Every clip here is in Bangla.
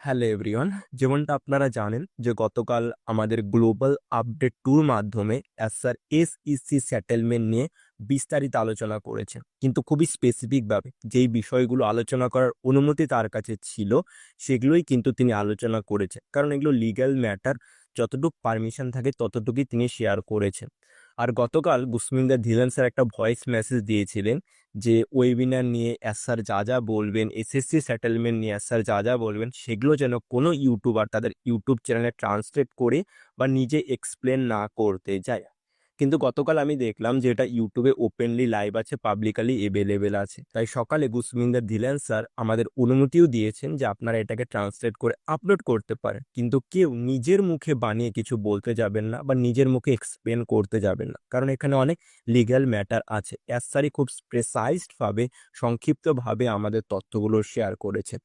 হ্যালো এভরিওয়ান, যেমনটা আপনারা জানেন যে গতকাল আমাদের গ্লোবাল আপডেট টুর মাধ্যমে এসআর এসইসি সেটেলমেন্ট নিয়ে বিস্তারিত আলোচনা করেছেন, কিন্তু খুবই স্পেসিফিকভাবে যেই বিষয়গুলো আলোচনা করার অনুমতি তার কাছে ছিল সেগুলোই কিন্তু তিনি আলোচনা করেছেন, কারণ এগুলো লিগ্যাল ম্যাটার। যতটুকু পারমিশন থাকে ততটুকুই তিনি শেয়ার করেছেন। আর গতকাল গুসমিন্দা ধিলান স্যার একটা ভয়েস মেসেজ দিয়েছিলেন যে ওয়েবিনার নিয়ে স্যার যা যা বলবেন, এসএসসি সেটেলমেন্ট নিয়ে স্যার যা যা বলবেন সেগুলো যেন কোনো ইউটিউবার তাদের ইউটিউব চ্যানেলে ট্রান্সলেট করে বা নিজে এক্সপ্লেন না করতে যায়। কিন্তু গতকাল আমি দেখলাম যে এটা ইউটিউবে ওপেনলি লাইভ আছে, পাবলিকালি এভেলেবেল আছে। তাই সকালে গুসমিন্দর ধিলেন স্যার আমাদের অনুমতিও দিয়েছেন যে আপনারা এটাকে ট্রান্সলেট করে আপলোড করতে পারেন, কিন্তু কেউ নিজের মুখে বানিয়ে কিছু বলতে যাবেন না বা নিজের মুখে এক্সপ্লেন করতে যাবেন না, কারণ এখানে অনেক লিগ্যাল ম্যাটার আছে। স্যারই খুব প্রেসাইজড ভাবে, সংক্ষিপ্তভাবে আমাদের তথ্যগুলো শেয়ার করেছেন।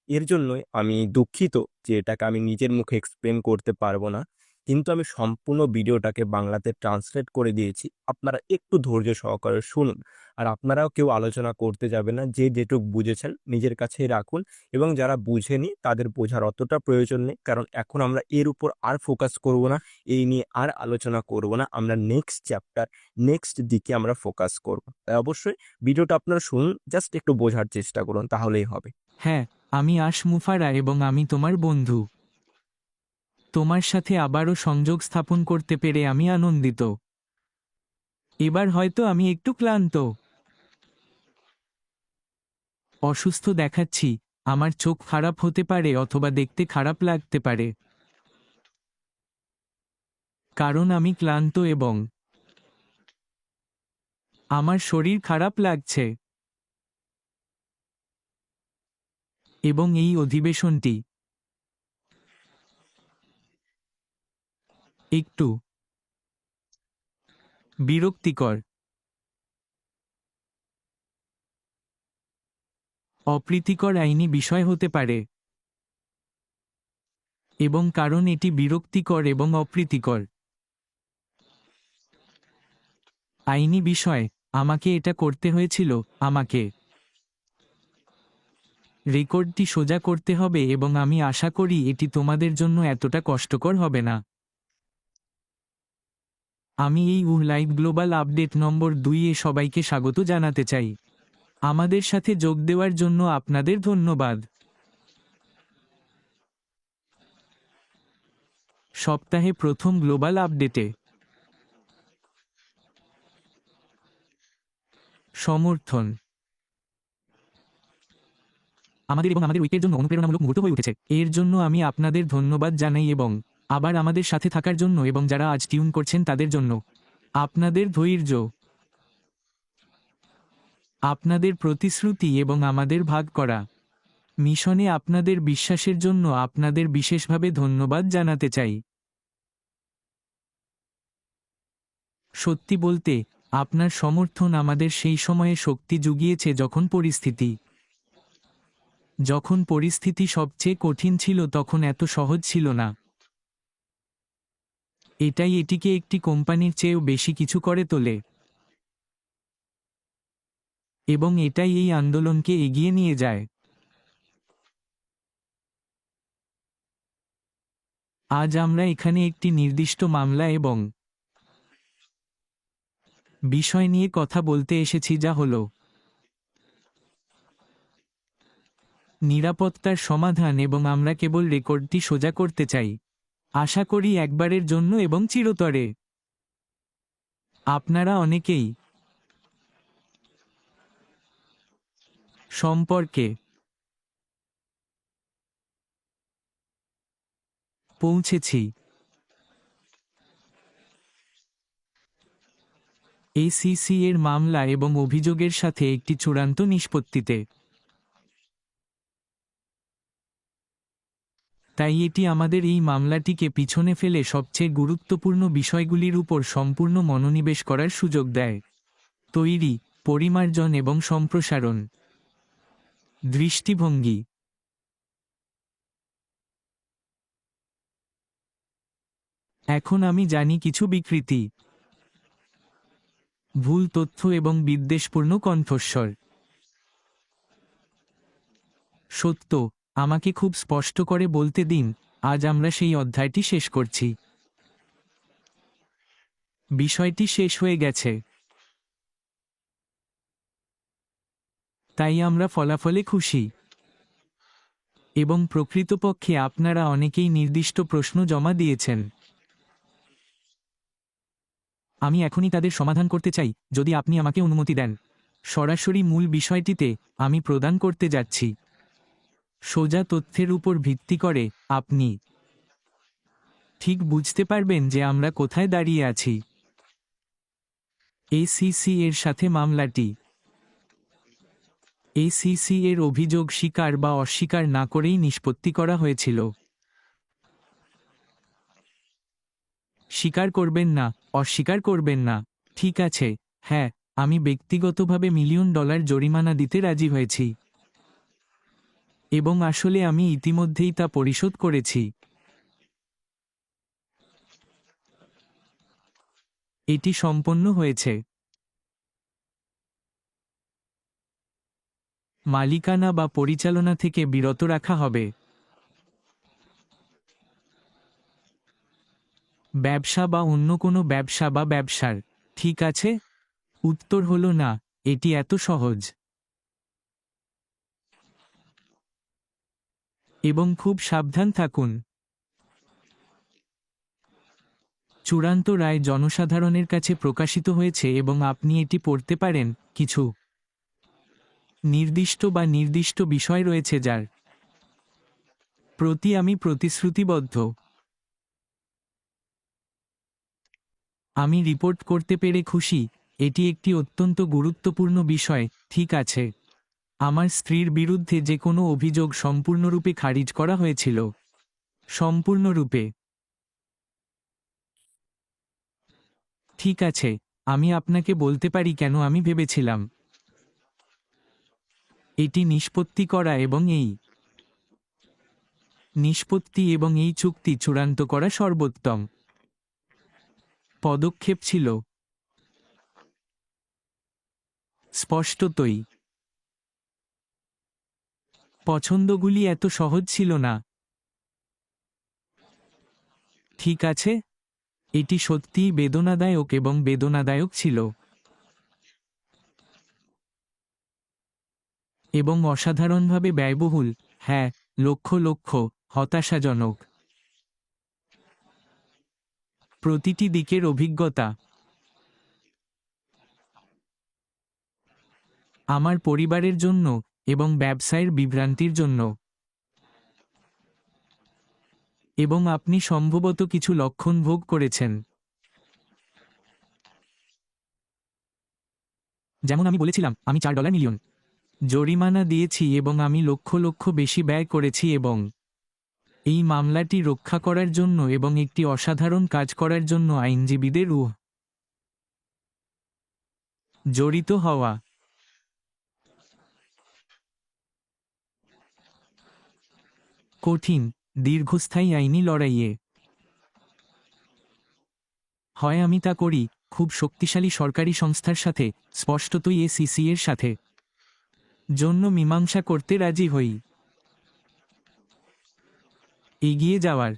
এর জন্যই আমি দুঃখিত যে এটাকে আমি নিজের মুখে এক্সপ্লেন করতে পারবো না, কিন্তু আমি সম্পূর্ণ ভিডিওটাকে বাংলাতে ট্রান্সলেট করে দিয়েছি। আপনারা একটু ধৈর্য সহকারে শুনুন। আর আপনারাও কেউ আলোচনা করতে যাবেন না, যে যেটুক বুঝেছেন নিজের কাছেই রাখুন, এবং যারা বুঝেনি তাদের বোঝার অতটা প্রয়োজন নেই, কারণ এখন আমরা এর উপর আর ফোকাস করব না, এই নিয়ে আর আলোচনা করব না। আমরা নেক্সট চ্যাপ্টার, নেক্সট দিকে আমরা ফোকাস করব। তাই অবশ্যই ভিডিওটা আপনারা শুনুন, জাস্ট একটু বোঝার চেষ্টা করুন, তাহলেই হবে। হ্যাঁ, আমি আশমুফারা এবং আমি তোমার বন্ধু। তোমার সাথে আবারও সংযোগ স্থাপন করতে পেরে আমি আনন্দিত। এবার হয়তো আমি একটু ক্লান্ত, অসুস্থ দেখাচ্ছি। আমার চোখ খারাপ হতে পারে অথবা দেখতে খারাপ লাগতে পারে, কারণ আমি ক্লান্ত এবং আমার শরীর খারাপ লাগছে। এবং এই অধিবেশনটি একটু বিরক্তিকর, অপ্রীতিকর আইনি বিষয় হতে পারে। এবং কারণ এটি বিরক্তিকর এবং অপ্রীতিকর আইনি বিষয়, আমাকে এটা করতে হয়েছিল। আমাকে রেকর্ডটি সোজা করতে হবে এবং আমি আশা করি এটি তোমাদের জন্য এতটা কষ্টকর হবে না। আমি এই লাইভ গ্লোবাল আপডেট নম্বর 2-এ সবাইকে স্বাগত জানাতে চাই। আমাদের সাথে যোগ দেওয়ার জন্য আপনাদের ধন্যবাদ। সপ্তাহে প্রথম গ্লোবাল আপডেটে সমর্থন আমাদের এবং আমাদের উইকের জন্য অনুপ্রেরণামূলক মুহূর্ত হয়ে উঠেছে। এর জন্য আমি আপনাদের ধন্যবাদ জানাই এবং আবার আমাদের সাথে থাকার জন্য এবং যারা আজ টিউন করছেন তাদের জন্য আপনাদের ধৈর্য, আপনাদের প্রতিশ্রুতি এবং আমাদের ভাগ করা মিশনে আপনাদের বিশ্বাসের জন্য আপনাদের বিশেষভাবে ধন্যবাদ জানাতে চাই। সত্যি বলতে, আপনার সমর্থন আমাদের সেই সময়ে শক্তি জুগিয়েছে যখন পরিস্থিতি সবচেয়ে কঠিন ছিল, তখন এত সহজ ছিল না। এটাই এটিকে একটি কোম্পানির চেয়েও বেশি কিছু করে তোলে এবং এটাই এই আন্দোলনকে এগিয়ে নিয়ে যায়। আজ আমরা এখানে একটি নির্দিষ্ট মামলা এবং বিষয় নিয়ে কথা বলতে এসেছি, যা হলো নিরাপত্তার সমাধান, এবং আমরা কেবল রেকর্ডটি সোজা করতে চাই। আশা করি একবারের জন্য এবং চিরতরে। আপনারা অনেকেই সম্পর্কে পৌঁছেছি। এসিসি এর মামলা এবং অভিযোগের সাথে একটি চূড়ান্ত নিষ্পত্তিতে। তাই এটি আমাদের এই মামলাটিকে পিছনে ফেলে সবচেয়ে গুরুত্বপূর্ণ বিষয়গুলির উপর সম্পূর্ণ মনোনিবেশ করার সুযোগ দেয়। তৈরি, পরিমার্জন এবং সম্প্রসারণ। দৃষ্টিভঙ্গি। এখন আমি জানি কিছু বিকৃতি, ভুল তথ্য এবং বিদ্বেষপূর্ণ কণ্ঠস্বর। সত্য, আমাকে খুব স্পষ্ট করে বলতে দিন, আজ আমরা সেই অধ্যায়টি শেষ করছি। বিষয়টি শেষ হয়ে গেছে, তাই আমরা ফলাফলে খুশি। এবং প্রকৃতপক্ষে আপনারা অনেকেই নির্দিষ্ট প্রশ্ন জমা দিয়েছেন। আমি এখনই তাদের সমাধান করতে চাই, যদি আপনি আমাকে অনুমতি দেন। সরাসরি মূল বিষয়টিতে আমি প্রদান করতে যাচ্ছি। সোজা তথ্যের উপর ভিত্তি করে আপনি ঠিক বুঝতে পারবেন যে আমরা কোথায় দাঁড়িয়ে আছি। এসিসি এর সাথে মামলাটি এসিসি এর অভিযোগ স্বীকার বা অস্বীকার না করেই নিষ্পত্তি করা হয়েছিল। স্বীকার করবেন না, অস্বীকার করবেন না। ঠিক আছে, হ্যাঁ, আমি ব্যক্তিগতভাবে $1 মিলিয়ন জরিমানা দিতে রাজি হয়েছি। এবং আসলে আমি ইতিমধ্যেই তা পরিশোধ করেছি। এটি সম্পন্ন হয়েছে। মালিকানা বা পরিচালনা থেকে বিরত রাখা হবে। ব্যবসা বা অন্য কোনো ব্যবসা বা ব্যবসার। ঠিক আছে? উত্তর হলো না, এটি এত সহজ। এবং খুব সাবধান থাকুন। চূড়ান্ত রায় জনসাধারণের কাছে প্রকাশিত হয়েছে এবং আপনি এটি পড়তে পারেন। কিছু নির্দিষ্ট বিষয় রয়েছে যার প্রতি আমি প্রতিশ্রুতিবদ্ধ। আমি রিপোর্ট করতে পেরে খুশি, এটি একটি অত্যন্ত গুরুত্বপূর্ণ বিষয়। ঠিক আছে, আমার স্ত্রীর বিরুদ্ধে যে কোনো অভিযোগ সম্পূর্ণরূপে খারিজ করা হয়েছিল। সম্পূর্ণরূপে। ঠিক আছে, আমি আপনাকে বলতে পারি কেন আমি ভেবেছিলাম এটি নিষ্পত্তি করা এবং এই নিষ্পত্তি এবং এই চুক্তি চূড়ান্ত করা সর্বোত্তম পদক্ষেপ ছিল। স্পষ্টতই পছন্দগুলি এত সহজ ছিল না। ঠিক আছে, এটি সত্যিই বেদনাদায়ক এবং বেদনাদায়ক ছিল। এবং অসাধারণভাবে ব্যয়বহুল, হ্যাঁ, লক্ষ লক্ষ, হতাশাজনক। প্রতিটি দিকের অভিজ্ঞতা। আমার পরিবারের জন্য এবং ব্যবসায়ের বিভ্রান্তির জন্য। এবং আপনি সম্ভবত কিছু লক্ষণ ভোগ করেছেন। যেমন আমি বলেছিলাম, আমি $4 মিলিয়ন জরিমানা দিয়েছি এবং আমি লক্ষ লক্ষ বেশি ব্যয় করেছি এবং এই মামলাটি রক্ষা করার জন্য এবং একটি অসাধারণ কাজ করার জন্য আইনজীবীদের জড়িত হওয়া। কঠিন, দীর্ঘস্থায়ী আইনি লড়াইয়ে। হয় আমি তা করি, খুব শক্তিশালী সরকারি সংস্থার সাথে, স্পষ্টতই এসিসি এর সাথে, জন্য মীমাংসা করতে রাজি হই। এগিয়ে যাওয়ার।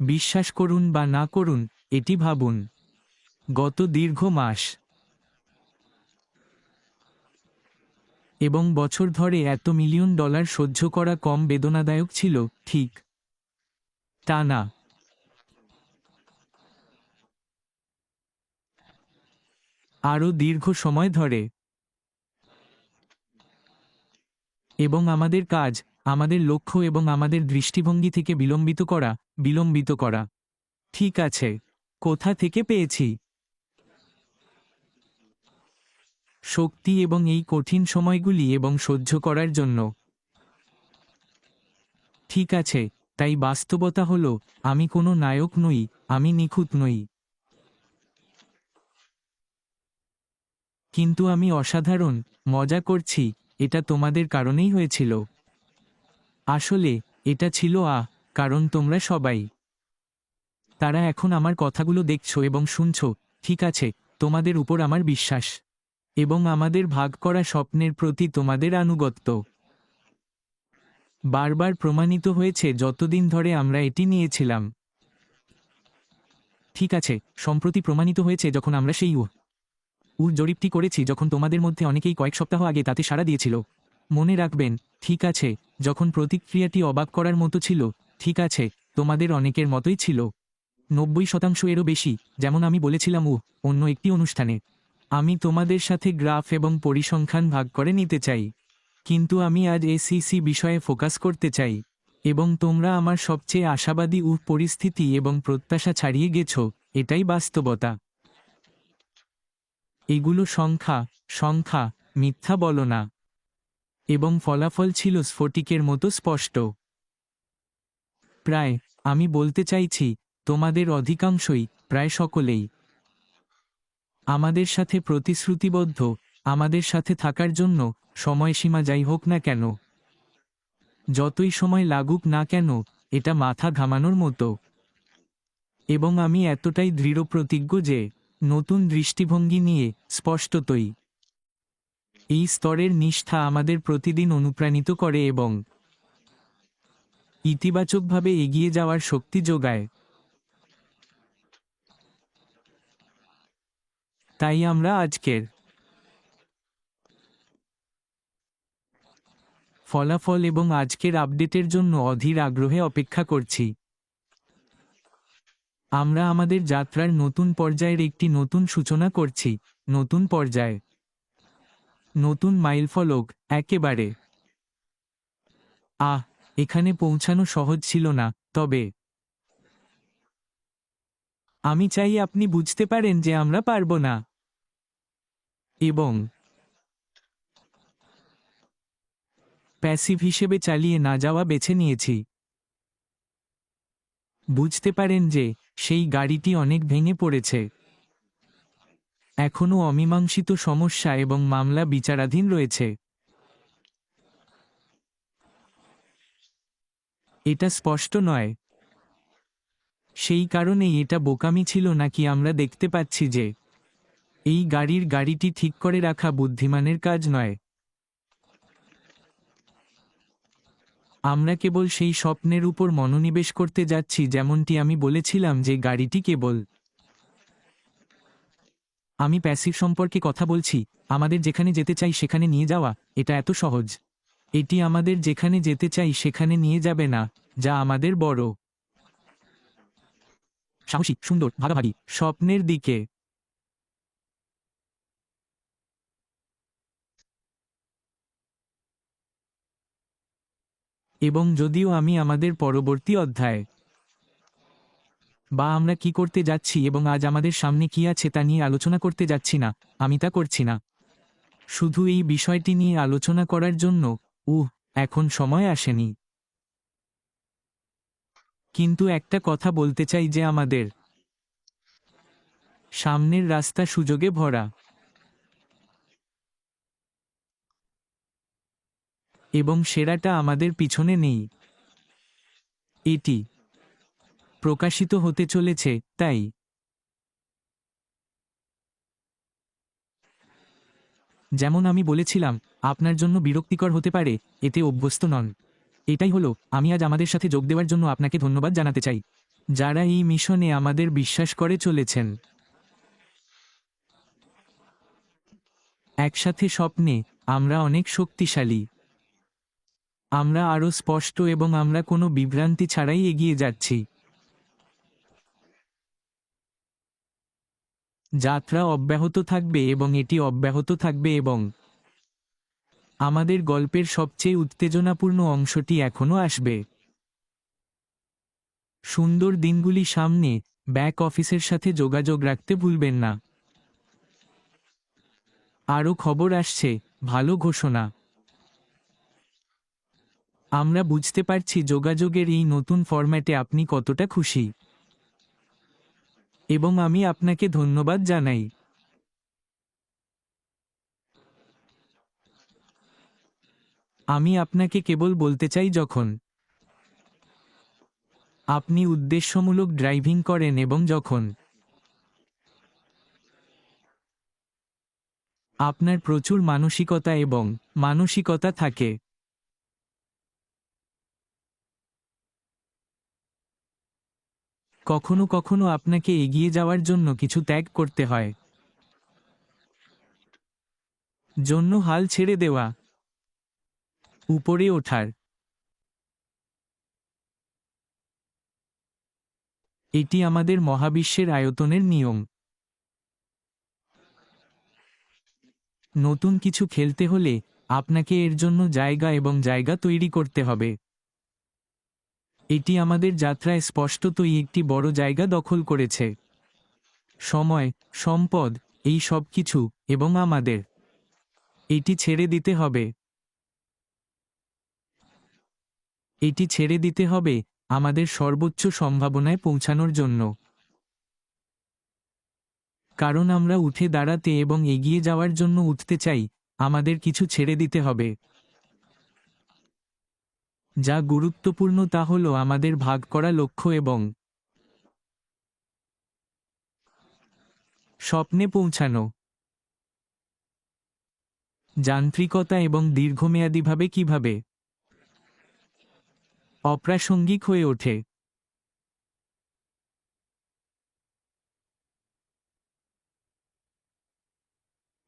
বিশ্বাস করুন বা না করুন, এটি ভাবুন। গত দীর্ঘ মাস এবং বছর ধরে এত $1 মিলিয়ন সহ্য করা কম বেদনাদায়ক ছিল, ঠিক? তা না। আরও দীর্ঘ সময় ধরে। এবং আমাদের কাজ, আমাদের লক্ষ্য এবং আমাদের দৃষ্টিভঙ্গি থেকে বিলম্বিত করা। ঠিক আছে, কোথা থেকে পেয়েছি শক্তি এবং এই কঠিন সময়গুলি এবং সহ্য করার জন্য? ঠিক আছে, তাই বাস্তবতা হলো, আমি কোনো নায়ক নই, আমি নিখুঁত নই। কিন্তু আমি অসাধারণ, মজা করছি, এটা তোমাদের কারণেই হয়েছিল। আসলে, এটা ছিল কারণ তোমরা সবাই। তারা এখন আমার কথাগুলো দেখছো এবং শুনছো, ঠিক আছে, তোমাদের উপর আমার বিশ্বাস। এবং আমাদের ভাগ করা স্বপ্নের প্রতি তোমাদের আনুগত্য বারবার প্রমাণিত হয়েছে যতদিন ধরে আমরা এটি নিয়েছিলাম। ঠিক আছে, সম্প্রতি প্রমাণিত হয়েছে যখন আমরা সেই জরিপটি করেছি, যখন তোমাদের মধ্যে অনেকেই কয়েক সপ্তাহ আগে তাতে সাড়া দিয়েছিল। মনে রাখবেন, ঠিক আছে, যখন প্রতিক্রিয়াটি অবাক করার মতো ছিল, ঠিক আছে, তোমাদের অনেকের মতোই ছিল। 90% এরও বেশি, যেমন আমি বলেছিলাম অন্য একটি অনুষ্ঠানে। আমি তোমাদের সাথে গ্রাফ এবং পরিসংখ্যান ভাগ করে নিতে চাই, কিন্তু আমি আজ এসিসি বিষয়ে ফোকাস করতে চাই। এবং তোমরা আমার সবচেয়ে আশাবাদী পরিস্থিতি এবং প্রত্যাশা ছাড়িয়ে গেছো, এটাই বাস্তবতা। এগুলো সংখ্যা, সংখ্যা, মিথ্যা বলো না। এবং ফলাফল ছিল স্ফটিকের মতো স্পষ্ট। প্রায়, আমি বলতে চাইছি, তোমাদের অধিকাংশই, প্রায় সকলেই আমাদের সাথে প্রতিশ্রুতিবদ্ধ, আমাদের সাথে থাকার জন্য, সময়সীমা যাই হোক না কেন, যতই সময় লাগুক না কেন, এটা মাথা ঘামানোর মতো। এবং আমি এতটাই দৃঢ়প্রতিজ্ঞ যে, নতুন দৃষ্টিভঙ্গি নিয়ে, স্পষ্টতই এই স্তরের নিষ্ঠা আমাদের প্রতিদিন অনুপ্রাণিত করে এবং ইতিবাচকভাবে এগিয়ে যাওয়ার শক্তি যোগায়। তাই আমরা আজকের ফলাফল এবং আজকের আপডেটের জন্য অধীর আগ্রহে অপেক্ষা করছি। আমরা আমাদের যাত্রার নতুন পর্যায়ের একটি নতুন সূচনা করছি, নতুন পর্যায়, নতুন মাইলফলক, একেবারে। এখানে পৌঁছানো সহজ ছিল না, তবে আমি চাই আপনি বুঝতে পারেন যে আমরা পারব না, এবং প্যাসিভ হিসেবে চালিয়ে না যাওয়া বেছে নিয়েছি। বুঝতে পারেন যে সেই গাড়িটি অনেক ভেঙে পড়েছে, এখনও অমীমাংসিত সমস্যা এবং মামলা বিচারাধীন রয়েছে। এটা স্পষ্ট নয়। সেই কারণেই এটা বোকামি ছিল নাকি আমরা দেখতে পাচ্ছি যে এই গাড়িটি ঠিক করে রাখা বুদ্ধিমানের কাজ নয়। আমরা কেবল সেই স্বপ্নের উপর মনোনিবেশ করতে যাচ্ছি, যেমনটি আমি বলেছিলাম যে গাড়িটি কেবল। আমি প্যাসিভ সম্পর্কে কথা বলছি, আমাদের যেখানে যেতে চাই সেখানে নিয়ে যাওয়া, এটা এত সহজ। এটি আমাদের যেখানে যেতে চাই সেখানে নিয়ে যাবে না, যা আমাদের বড়, সাহসী, সুন্দর, ভাগাভাগি স্বপ্নের দিকে। এবং যদিও আমি আমাদের পরবর্তী অধ্যায় বা আমরা কি করতে যাচ্ছি এবং আজ আমাদের সামনে কি আছে তা নিয়ে আলোচনা করতে যাচ্ছি না, আমি তা করছি না শুধু এই বিষয়টি নিয়ে আলোচনা করার জন্য, এখন সময় আসেনি। কিন্তু একটা কথা বলতে চাই যে আমাদের সামনের রাস্তা সুযোগে ভরা, এবং সেরাটা আমাদের পিছনে নেই। এটি প্রকাশিত হতে চলেছে, তাই যেমন আমি বলেছিলাম, আপনার জন্য বিরক্তিকর হতে পারে, এতে অভ্যস্ত নন। এটাই হলো, আমি আজ আমাদের সাথে যোগ দেওয়ার জন্য আপনাকে ধন্যবাদ জানাতে চাই, যারা এই মিশনে আমাদের বিশ্বাস করে চলেছেন। একসাথে স্বপ্নে, আমরা অনেক শক্তিশালী, আমরা আরও স্পষ্ট এবং আমরা কোনো বিভ্রান্তি ছাড়াই এগিয়ে যাচ্ছি। যাত্রা অব্যাহত থাকবে এবং এটি অব্যাহত থাকবে এবং আমাদের গল্পের সবচেয়ে উত্তেজনাপূর্ণ অংশটি এখনও আসবে। সুন্দর দিনগুলি সামনে, ব্যাক অফিসের সাথে যোগাযোগ রাখতে ভুলবেন না। আরও খবর আসছে, ভালো ঘোষণা। আমরা বুঝতে পারছি যোগাযোগের এই নতুন ফরম্যাটে আপনি কতটা খুশি, এবং আমি আপনাকে ধন্যবাদ জানাই। আমি আপনাকে কেবল বলতে চাই, যখন আপনি উদ্দেশ্যমূলক ড্রাইভিং করেন এবং যখন আপনার প্রচুর মানসিকতা থাকে। কখনো কখনো আপনাকে এগিয়ে যাওয়ার জন্য কিছু ত্যাগ করতে হয়। জন্য হাল ছেড়ে দেওয়া, উপরে ওঠার। এটি আমাদের মহাবিশ্বের আয়তনের নিয়ম। নতুন কিছু খেলতে হলে আপনাকে এর জন্য জায়গা তৈরি করতে হবে। এটি আমাদের যাত্রায় স্পষ্টতই একটি বড় জায়গা দখল করেছে। সময়, সম্পদ, এই সব কিছু, এবং আমাদের এটি ছেড়ে দিতে হবে। এটি ছেড়ে দিতে হবে আমাদের সর্বোচ্চ সম্ভাবনায় পৌঁছানোর জন্য। কারণ আমরা উঠে দাঁড়াতে এবং এগিয়ে যাওয়ার জন্য উঠতে চাই, আমাদের কিছু ছেড়ে দিতে হবে। যা গুরুত্বপূর্ণ তা হল আমাদের ভাগ করা লক্ষ্য এবং স্বপ্নে পৌঁছানো। যান্ত্রিকতা এবং দীর্ঘমেয়াদীভাবে কিভাবে অপ্রাসঙ্গিক হয়ে ওঠে।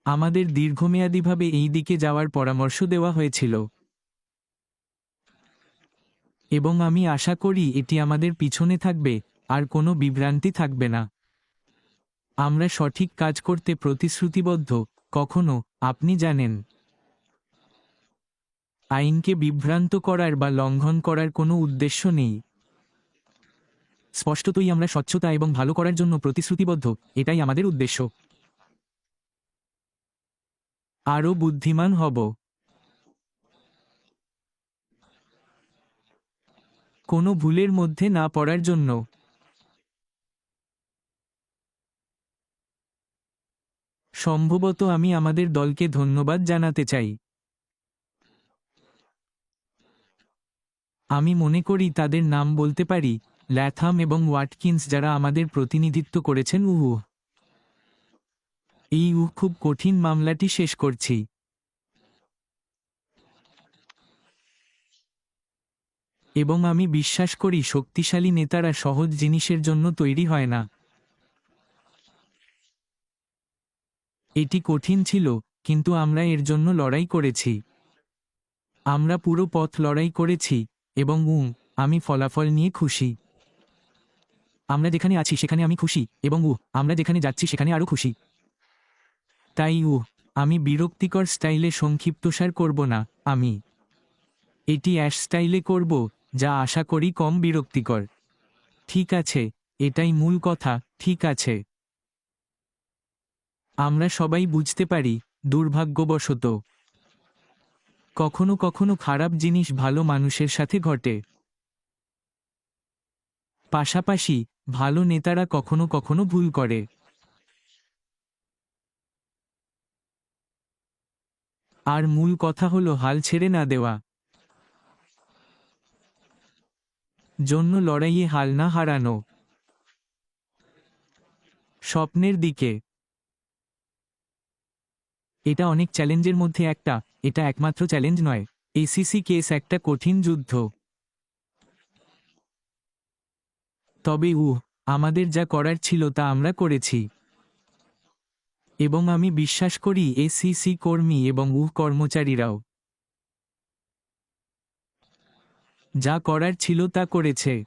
আমাদের দীর্ঘমেয়াদীভাবে এই দিকে যাওয়ার পরামর্শ দেওয়া হয়েছিল, এবং আমি আশা করি এটি আমাদের পিছনে থাকবে, আর কোনো বিভ্রান্তি থাকবে না। আমরা সঠিক কাজ করতে প্রতিশ্রুতিবদ্ধ। কখনো, আপনি জানেন, আইনকে বিভ্রান্ত করার বা লঙ্ঘন করার কোনো উদ্দেশ্য নেই। স্পষ্টতই আমরা স্বচ্ছতা এবং ভালো করার জন্য প্রতিশ্রুতিবদ্ধ, এটাই আমাদের উদ্দেশ্য। আরও বুদ্ধিমান হব। কোনো ভুলের মধ্যে না পড়ার জন্য। সম্ভবত আমি আমাদের দলকে ধন্যবাদ জানাতে চাই। আমি মনে করি তাদের নাম বলতে পারি, ল্যাথাম এবং ওয়াটকিন্স, যারা আমাদের প্রতিনিধিত্ব করেছেন। খুব কঠিন মামলাটি শেষ করছি। এবং আমি বিশ্বাস করি শক্তিশালী নেতারা সহজ জিনিসের জন্য তৈরি হয় না। এটি কঠিন ছিল, কিন্তু আমরা এর জন্য লড়াই করেছি। আমরা পুরো পথ লড়াই করেছি, এবং আমি ফলাফল নিয়ে খুশি। আমরা যেখানে আছি সেখানে আমি খুশি, এবং আমরা যেখানে যাচ্ছি সেখানে আরও খুশি। তাই আমি বিরক্তিকর স্টাইলে সংক্ষিপ্তসার করব না, আমি এটি অ্যাশ স্টাইলে করব, যা আশা করি কম বিরক্তিকর। ঠিক আছে, এটাই মূল কথা, ঠিক আছে। আমরা সবাই বুঝতে পারি, দুর্ভাগ্যবশত, কখনো কখনো খারাপ জিনিস ভালো মানুষের সাথে ঘটে। পাশাপাশি, ভালো নেতারা কখনো কখনো ভুল করে। আর মূল কথা হলো হাল ছেড়ে না দেওয়া। জন্য লড়াইয়ে হাল না হারানো। স্বপ্নের দিকে। এটা অনেক চ্যালেঞ্জের মধ্যে একটা, এটা একমাত্র চ্যালেঞ্জ নয়। এসিসি কেস একটা কঠিন যুদ্ধ। তবে আমাদের যা করার ছিল তা আমরা করেছি। এবং আমি বিশ্বাস করি এসিসি কর্মী এবং কর্মচারীরাও যা করার ছিল তা করেছে।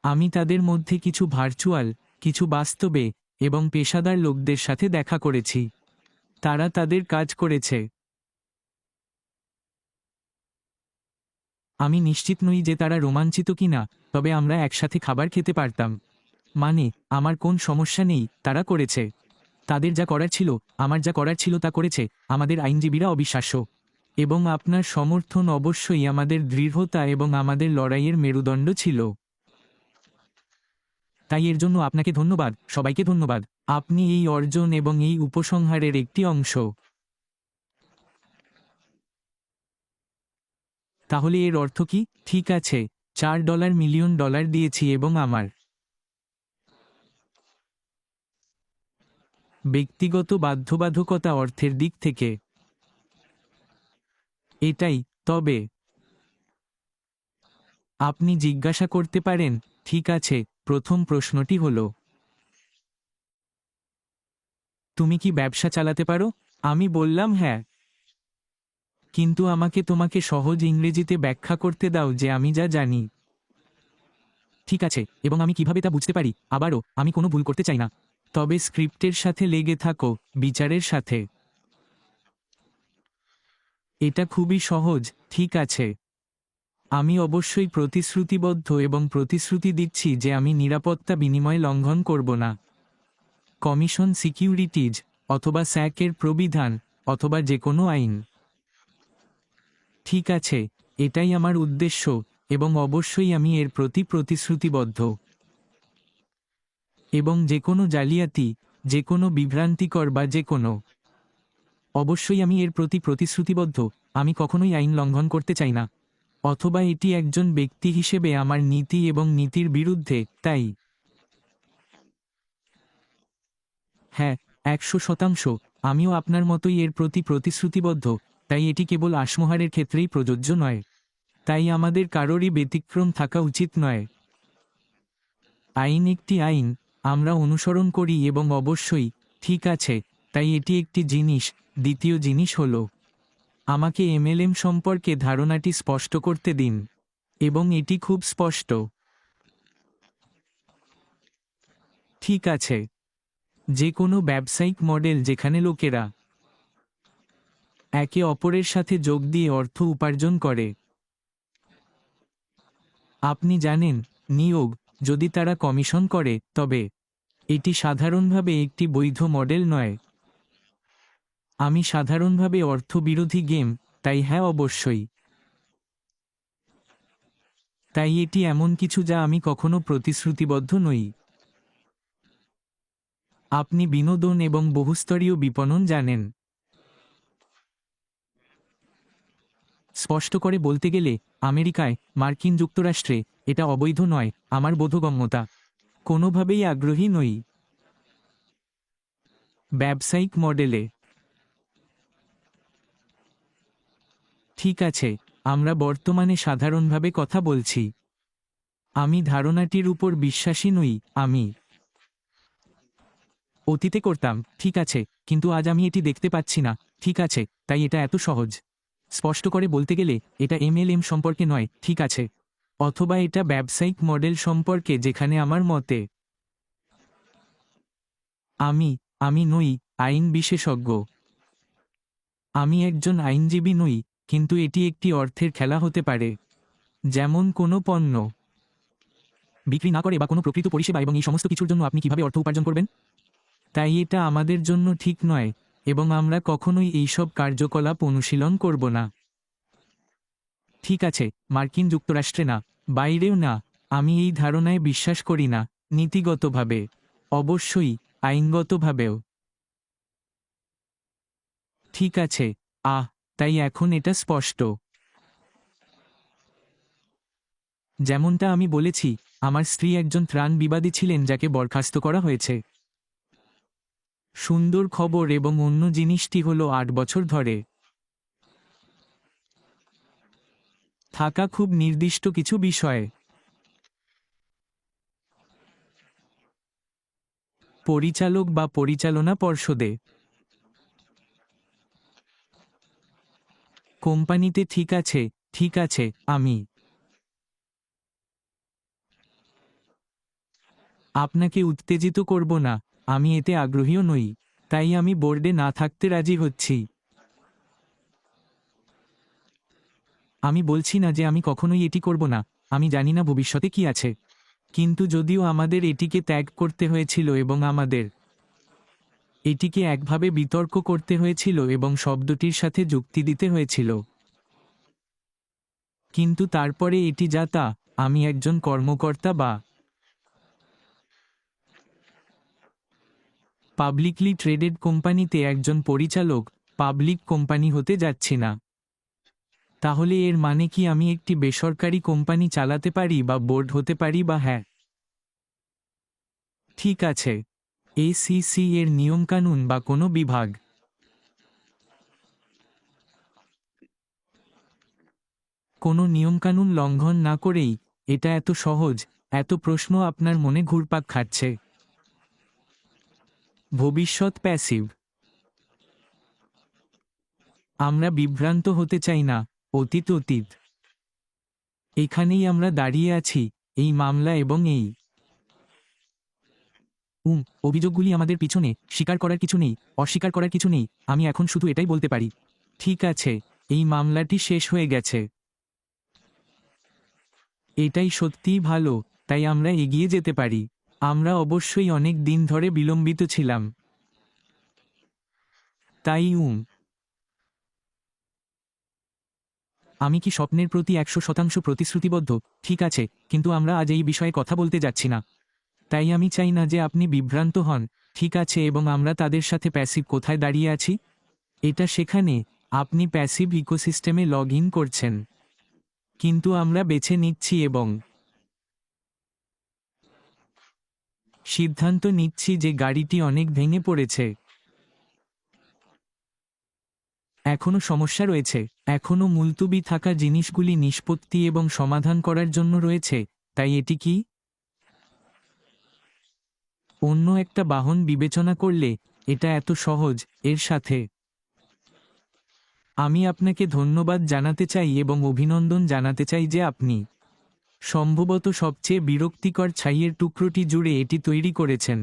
আমি তাদের মধ্যে কিছু ভার্চুয়াল, কিছু বাস্তবে, এবং পেশাদার লোকদের সাথে দেখা করেছি। তারা তাদের কাজ করেছে। আমি নিশ্চিত নই যে তারা রোমাঞ্চিত কিনা, তবে আমরা একসাথে খাবার খেতে পারতাম। মানে, আমার কোন সমস্যা নেই, তারা করেছে। তাদের যা করার ছিল, আমার যা করার ছিল তা করেছে। আমাদের আইনজীবীরা অবিশ্বাস্য। এবং আপনার সমর্থন অবশ্যই আমাদের দৃঢ়তা এবং আমাদের লড়াইয়ের মেরুদণ্ড ছিল। তাই এর জন্য আপনাকে ধন্যবাদ, সবাইকে ধন্যবাদ। আপনি এই অর্জন এবং এই উপসংহারের একটি অংশ। তাহলে এর অর্থ কি? ঠিক আছে, $4 মিলিয়ন দিয়েছি এবং আমার ব্যক্তিগত বাধ্যবাধকতা অর্থের দিক থেকে। এটাই, তবে আপনি জিজ্ঞাসা করতে পারেন, ঠিক আছে, প্রথম প্রশ্নটি হলো, তুমি কি ব্যবসা চালাতে পারো? আমি বললাম হ্যাঁ। কিন্তু আমাকে তোমাকে সহজ ইংরেজিতে ব্যাখ্যা করতে দাও যে আমি যা জানি। ঠিক আছে, এবং আমি কিভাবে তা বুঝতে পারি? আবারও, আমি কোনো ভুল করতে চাই না। তবে স্ক্রিপ্টের সাথে লেগে থাকো, বিচারের সাথে। এটা খুবই সহজ, ঠিক আছে। আমি অবশ্যই প্রতিশ্রুতিবদ্ধ এবং প্রতিশ্রুতি দিচ্ছি যে আমি নিরাপত্তা বিনিময় লঙ্ঘন করব না। কমিশন সিকিউরিটিজ, অথবা স্যাকের প্রবিধান, অথবা যে কোনো আইন। ঠিক আছে, এটাই আমার উদ্দেশ্য, এবং অবশ্যই আমি এর প্রতি প্রতিশ্রুতিবদ্ধ। এবং যে কোনো জালিয়াতি, যে কোনো বিভ্রান্তিকর বা যে কোনো, অবশ্যই আমি এর প্রতি প্রতিশ্রুতিবদ্ধ। আমি কখনোই আইন লঙ্ঘন করতে চাই না, অথবা এটি একজন ব্যক্তি হিসেবে আমার নীতি এবং নীতির বিরুদ্ধে, তাই হ্যাঁ, 100%, আমিও আপনার মতোই এর প্রতি প্রতিশ্রুতিবদ্ধ। তাই এটি কেবল আসমোহারের ক্ষেত্রেই প্রযোজ্য নয়। তাই আমাদের কারোরই ব্যতিক্রম থাকা উচিত নয়। আইন একটি আইন, আমরা অনুসরণ করি এবং অবশ্যই, ঠিক আছে, তাই এটি একটি জিনিস। দ্বিতীয় জিনিস হল, আমাকে এমএলএম সম্পর্কে ধারণাটি স্পষ্ট করতে দিন। এবং এটি খুব স্পষ্ট। ঠিক আছে, যে কোনো ব্যবসায়িক মডেল যেখানে লোকেরা একে অপরের সাথে যোগ দিয়ে অর্থ উপার্জন করে। আপনি জানেন, নিয়োগ, যদি তারা কমিশন করে, তবে এটি সাধারণভাবে একটি বৈধ মডেল নয়। আমি সাধারণভাবে অর্থবিরোধী গেম, তাই হ্যাঁ অবশ্যই। তাই এটি এমন কিছু যা আমি কখনো প্রতিশ্রুতিবদ্ধ নই। আপনি বিনোদন এবং বহুস্তরীয় বিপণন জানেন। স্পষ্ট করে বলতে গেলে, আমেরিকায়, মার্কিন যুক্তরাষ্ট্রে, এটা অবৈধ নয়। আমার বোধগম্যতা, কোনোভাবেই আগ্রহী নই। ব্যবসায়িক মডেলে। ঠিক আছে, আমরা বর্তমানে সাধারণভাবে কথা বলছি। আমি ধারণাটির উপর বিশ্বাসী নই। আমি অতীতে করতাম, ঠিক আছে, কিন্তু আজ আমি এটি দেখতে পাচ্ছি না। ঠিক আছে, তাই এটা এত সহজ। স্পষ্ট করে বলতে গেলে, এটা এমএলএম সম্পর্কে নয়, ঠিক আছে, অথবা এটা ব্যবসায়িক মডেল সম্পর্কে যেখানে আমার মতে আমি আমি নই আইন বিশেষজ্ঞ। আমি একজন আইনজীবী নই, কিন্তু এটি একটি অর্থের খেলা হতে পারে। যেমন কোনো পণ্য বিক্রি না করে বা কোনো প্রকৃত পরিষেবা, এবং এই সমস্ত কিছুর জন্য আপনি কিভাবে অর্থ উপার্জন করবেন। তাই এটা আমাদের জন্য ঠিক নয়, এবং আমরা কখনোই এইসব কার্যকলাপ অনুশীলন করব না। ঠিক আছে, মার্কিন যুক্তরাষ্ট্রে না, বাইরেও না। আমি এই ধারণায় বিশ্বাস করি না, নীতিগতভাবে, অবশ্যই, আইনগতভাবেও। ঠিক আছে, তাই এখন এটা স্পষ্ট। যেমনটা আমি বলেছি, আমার স্ত্রী একজন ত্রাণ বিবাদী ছিলেন যাকে বরখাস্ত করা হয়েছে। সুন্দর খবর এবং অন্য জিনিসটি হলো 8 বছর ধরে থাকা খুব নির্দিষ্ট কিছু বিষয়ে। পরিচালক বা পরিচালনা পর্ষদে, কোম্পানিতে। ঠিক আছে, ঠিক আছে, আমি আপনাকে উত্তেজিত করব না। আমি এতে আগ্রহীও নই, তাই আমি বোর্ডে না থাকতে রাজি হচ্ছি। আমি বলছি না যে আমি কখনোই এটি করব না। আমি জানি না ভবিষ্যতে কি আছে। কিন্তু যদিও আমাদের এটিকে ত্যাগ করতে হয়েছিল এবং আমাদের এটিকে একভাবে বিতর্ক করতে হয়েছিল এবং শব্দটির সাথে যুক্তি দিতে হয়েছিল, কিন্তু তারপরে এটি যা তা, আমি একজন কর্মকর্তা বা পাবলিকলি ট্রেডেড কোম্পানিতে একজন পরিচালক, পাবলিক কোম্পানি হতে যাচ্ছি না। তাহলে এর মানে কি আমি একটি বেসরকারি কোম্পানি চালাতে পারি বা বোর্ড হতে পারি বা হ্যাঁ? ঠিক আছে, এসিসি এর নিয়মকানুন বা কোনো বিভাগ। কোনো নিয়মকানুন লঙ্ঘন না করেই এটা এত সহজ, এত প্রশ্ন আপনার মনে ঘুরপাক খাচ্ছে। ভবিষ্যৎ প্যাসিভ। আমরা বিভ্রান্ত হতে চাই না, অতীত অতীত। এখানেই আমরা দাঁড়িয়ে আছি, এই মামলা এবং এই অভিযোগগুলি আমাদের পিছনে। স্বীকার করার কিছু নেই, অস্বীকার করার কিছু নেই। আমি এখন শুধু এটাই বলতে পারি, ঠিক আছে, এই মামলাটি শেষ হয়ে গেছে। এটাই সত্যিই ভালো, তাই আমরা এগিয়ে যেতে পারি। আমরা অবশ্যই অনেক দিন ধরে বিলম্বিত ছিলাম, তাই আমি কি স্বপ্নের প্রতি 100% প্রতিশ্রুতিবদ্ধ? ঠিক আছে, কিন্তু আমরা আজ এই বিষয়ে কথা বলতে যাচ্ছি না। তাই আমি চাই না যে আপনি বিভ্রান্ত হন, ঠিক আছে? এবং আমরা তাদের সাথে প্যাসিভ কোথায় দাঁড়িয়ে আছি? এটা সেখানে আপনি প্যাসিভ ইকোসিস্টেমে লগ ইন করছেন, কিন্তু আমরা বেছে নিচ্ছি এবং সিদ্ধান্ত নিচ্ছি যে গাড়িটি অনেক ভেঙে পড়েছে। এখনও সমস্যা রয়েছে, এখনও মুলতুবি থাকা জিনিসগুলি নিষ্পত্তি এবং সমাধান করার জন্য রয়েছে। তাই এটি কি অন্য একটা বাহন বিবেচনা করলে এটা এত সহজ? এর সাথে আমি আপনাকে ধন্যবাদ জানাতে চাই এবং অভিনন্দন জানাতে চাই যে আপনি সম্ভবত সবচেয়ে বিরক্তিকর ছাইয়ের টুকরোটি জুড়ে এটি তৈরি করেছেন।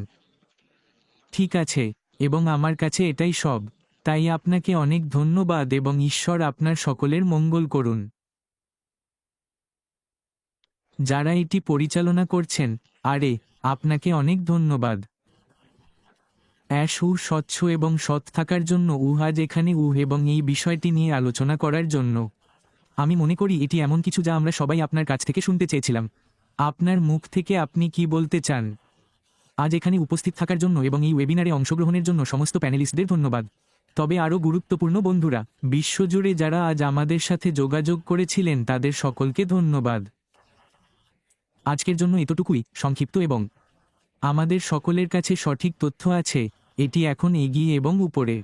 ঠিক আছে, এবং আমার কাছে এটাই সব। তাই আপনাকে অনেক ধন্যবাদ এবং ঈশ্বর আপনার সকলের মঙ্গল করুন। যারা এটি পরিচালনা করছেন, আরে, আপনাকে অনেক ধন্যবাদ। স্বচ্ছ এবং সৎ থাকার জন্য আজ এখানে এবং এই বিষয়টি নিয়ে আলোচনা করার জন্য। আমি মনে করি এটি এমন কিছু যা আমরা সবাই আপনার কাছ থেকে শুনতে চেয়েছিলাম। আপনার মুখ থেকে আপনি কি বলতে চান? আজ এখানে উপস্থিত থাকার জন্য এবং এই ওয়েবিনারে অংশগ্রহণের জন্য সমস্ত প্যানেলিস্টদের ধন্যবাদ। তবে আরও গুরুত্বপূর্ণ বন্ধুরা, বিশ্বজুড়ে যারা আজ আমাদের সাথে যোগাযোগ করেছিলেন তাদের সকলকে ধন্যবাদ। আজকের জন্য এতটুকুই, সংক্ষিপ্ত এবং আমাদের সকলের কাছে সঠিক তথ্য আছে। এটি এখন এগিয়ে এবং উপরে।